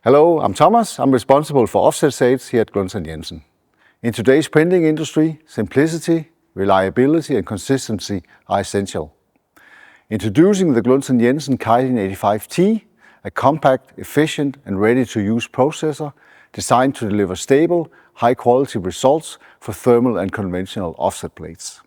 Hello, I'm Thomas. I'm responsible for offset sales here at Glunton Jensen. In today's printing industry, simplicity, reliability and consistency are essential. Introducing the Glunton Jensen Kylin 85T, a compact, efficient and ready-to-use processor designed to deliver stable, high-quality results for thermal and conventional offset plates.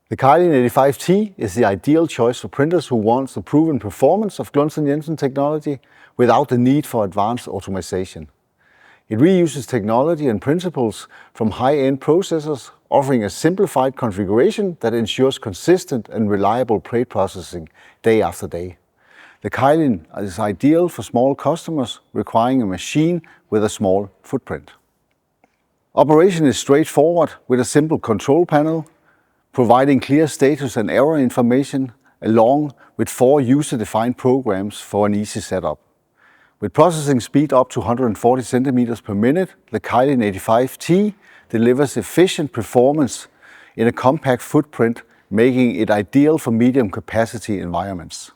The Kylin 85T is the ideal choice for printers who want the proven performance of Glunton Jensen technology without the need for advanced automation. It reuses technology and principles from high-end processors, offering a simplified configuration that ensures consistent and reliable plate processing day after day. The Kylin is ideal for small customers requiring a machine with a small footprint. Operation is straightforward with a simple control panel, providing clear status and error information, along with 4 user-defined programs for an easy setup. With processing speed up to 140 centimeters per minute, the Kylin 85T delivers efficient performance in a compact footprint, making it ideal for medium capacity environments.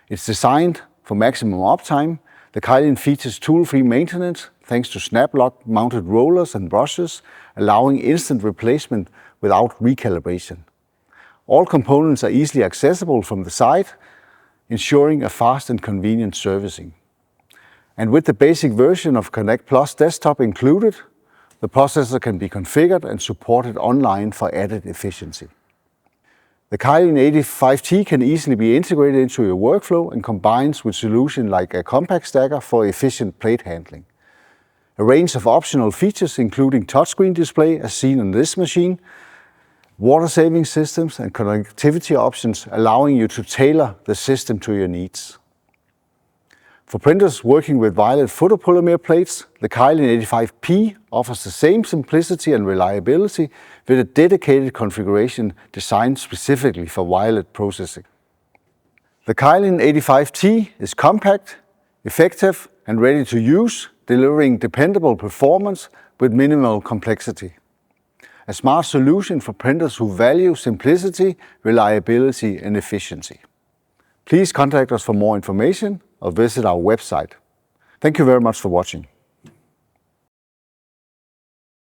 It's designed for maximum uptime. The Kylin features tool-free maintenance thanks to snap-lock mounted rollers and brushes, allowing instant replacement without recalibration. All components are easily accessible from the side, ensuring a fast and convenient servicing. And with the basic version of Connect Plus desktop included, the processor can be configured and supported online for added efficiency. The Kylin 85T can easily be integrated into your workflow and combines with solutions like a compact stacker for efficient plate handling. A range of optional features including touchscreen display as seen on this machine, water-saving systems and connectivity options allowing you to tailor the system to your needs. For printers working with violet photopolymer plates, the Kylin 85P offers the same simplicity and reliability with a dedicated configuration designed specifically for violet processing. The Kylin 85T is compact, effective and ready to use, delivering dependable performance with minimal complexity. A smart solution for printers who value simplicity, reliability and efficiency. Please contact us for more information or visit our website. Thank you very much for watching.